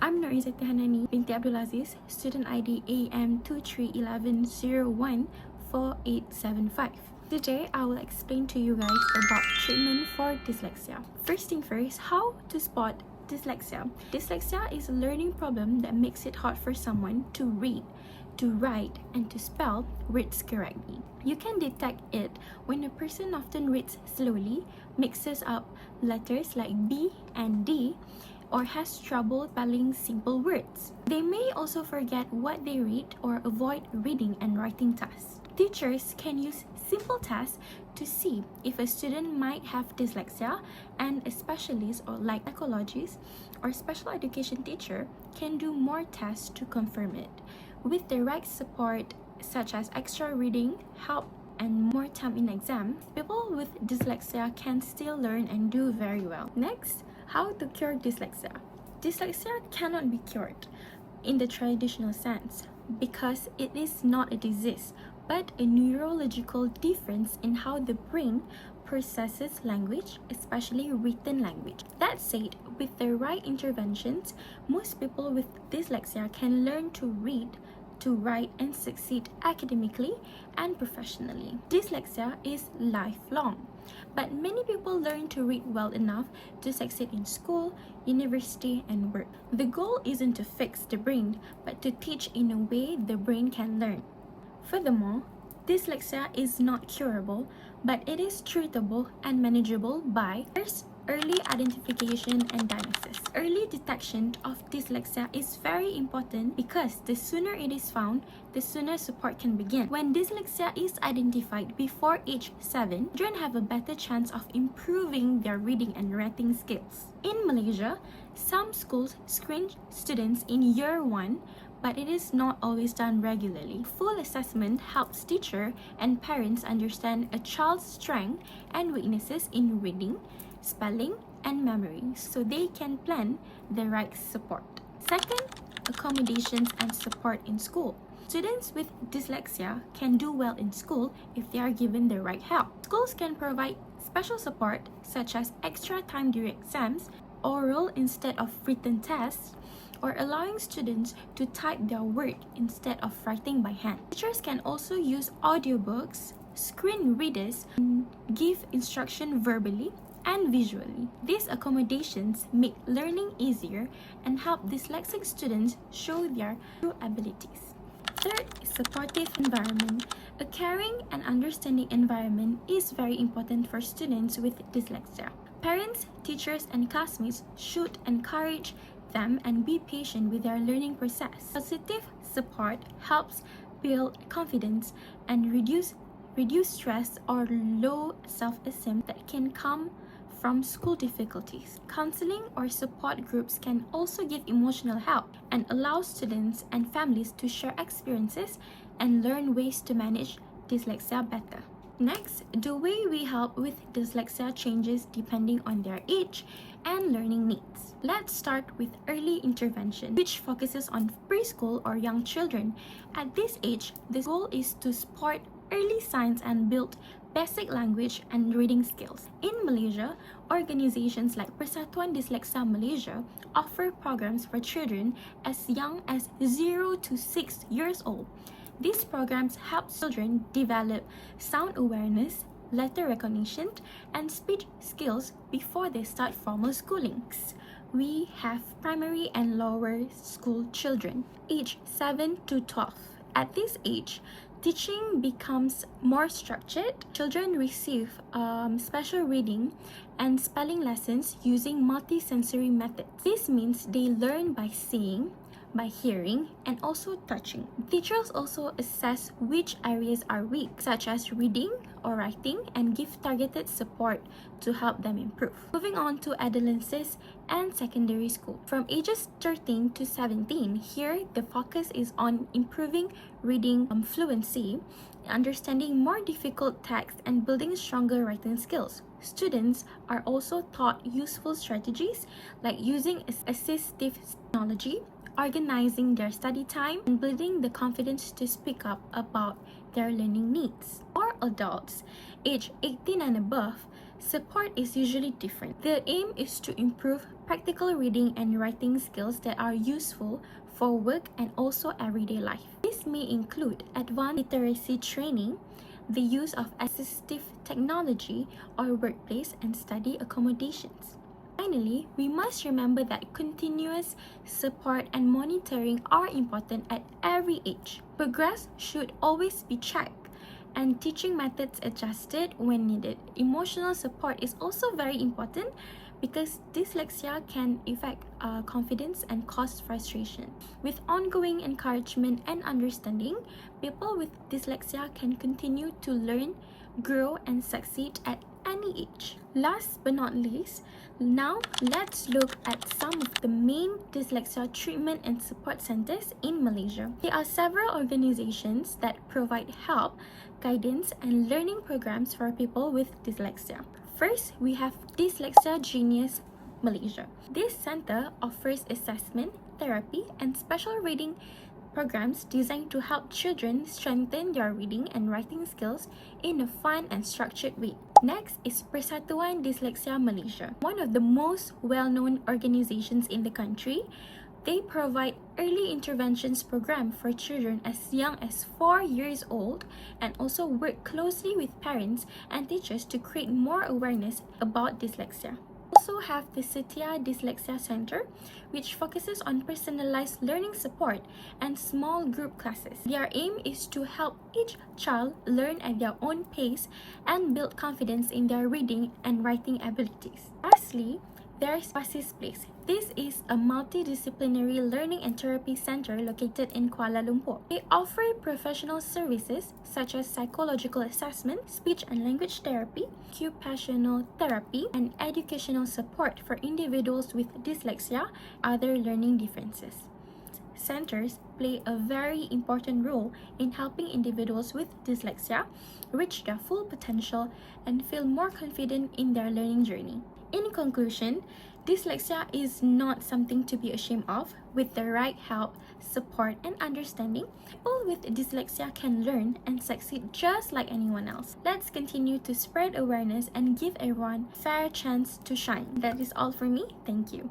I'm Izatihanani, Binti Azis, student ID AM2311014875. Today, I will explain to you guys about treatment for dyslexia. First thing first, how to spot dyslexia. Dyslexia is a learning problem that makes it hard for someone to read, to write, and to spell words correctly. You can detect it when a person often reads slowly, mixes up letters like B and D, or has trouble spelling simple words. They may also forget what they read or avoid reading and writing tasks. Teachers can use simple tests to see if a student might have dyslexia, and a specialist or like psychologist or special education teacher can do more tests to confirm it. With the right support such as extra reading, help, and more time in exam, people with dyslexia can still learn and do very well. Next, how to cure dyslexia. Dyslexia cannot be cured in the traditional sense because it is not a disease, but a neurological difference in how the brain processes language, especially written language. That said, with the right interventions, most people with dyslexia can learn to read, to write, and succeed academically and professionally. Dyslexia is lifelong, but many people learn to read well enough to succeed in school, university, and work. The goal isn't to fix the brain, but to teach in a way the brain can learn. Furthermore, dyslexia is not curable, but it is treatable and manageable by first, early identification and diagnosis. Early detection of dyslexia is very important because the sooner it is found, the sooner support can begin. When dyslexia is identified before age 7, children have a better chance of improving their reading and writing skills. In Malaysia, some schools screen students in year 1, but it is not always done regularly. Full assessment helps teachers and parents understand a child's strengths and weaknesses in reading, spelling, and memory so they can plan the right support. Second, accommodations and support in school. Students with dyslexia can do well in school if they are given the right help. Schools can provide special support such as extra time during exams, oral instead of written tests, or allowing students to type their work instead of writing by hand. Teachers can also use audiobooks, screen readers, and give instruction verbally and visually. These accommodations make learning easier and help dyslexic students show their true abilities. Third, supportive environment. A caring and understanding environment is very important for students with dyslexia. Parents, teachers, and classmates should encourage them and be patient with their learning process. Positive support helps build confidence and reduce stress or low self-esteem that can come from school difficulties. Counseling or support groups can also give emotional help and allow students and families to share experiences and learn ways to manage dyslexia better. Next, the way we help with dyslexia changes depending on their age and learning needs. Let's start with early intervention, which focuses on preschool or young children. At this age, the goal is to support early signs and build basic language and reading skills. In Malaysia, organizations like Persatuan Dyslexia Malaysia offer programs for children as young as 0 to 6 years old. These programs help children develop sound awareness, letter recognition, and speech skills before they start formal schooling. We have primary and lower school children, age 7 to 12. At this age, teaching becomes more structured. Children receive special reading and spelling lessons using multisensory methods. This means they learn by seeing, by hearing, and also touching. Teachers also assess which areas are weak, such as reading or writing, and give targeted support to help them improve. Moving on to adolescents and secondary school. From ages 13 to 17, here the focus is on improving reading fluency, understanding more difficult text, and building stronger writing skills. Students are also taught useful strategies like using assistive technology, organizing their study time, and building the confidence to speak up about their learning needs. For adults, age 18 and above, support is usually different. The aim is to improve practical reading and writing skills that are useful for work and also everyday life. This may include advanced literacy training, the use of assistive technology or workplace and study accommodations. Finally, we must remember that continuous support and monitoring are important at every age. Progress should always be checked and teaching methods adjusted when needed. Emotional support is also very important because dyslexia can affect confidence and cause frustration. With ongoing encouragement and understanding, people with dyslexia can continue to learn, grow, and succeed at any age. Last but not least, now let's look at some of the main dyslexia treatment and support centers in Malaysia. There are several organizations that provide help, guidance, and learning programs for people with dyslexia. First, we have Dyslexia Genius Malaysia. This center offers assessment, therapy, and special reading programs designed to help children strengthen their reading and writing skills in a fun and structured way. Next is Persatuan Dyslexia Malaysia, one of the most well-known organizations in the country. They provide early interventions program for children as young as 4 years old and also work closely with parents and teachers to create more awareness about dyslexia. We also have the Setia Dyslexia Center, which focuses on personalized learning support and small group classes. Their aim is to help each child learn at their own pace and build confidence in their reading and writing abilities. Lastly, there's Azis Place. This is a multidisciplinary learning and therapy center located in Kuala Lumpur. They offer professional services such as psychological assessment, speech and language therapy, occupational therapy, and educational support for individuals with dyslexia and other learning differences. Centers play a very important role in helping individuals with dyslexia reach their full potential and feel more confident in their learning journey. In conclusion, dyslexia is not something to be ashamed of. With the right help, support, and understanding, people with dyslexia can learn and succeed just like anyone else. Let's continue to spread awareness and give everyone a fair chance to shine. That is all for me. Thank you.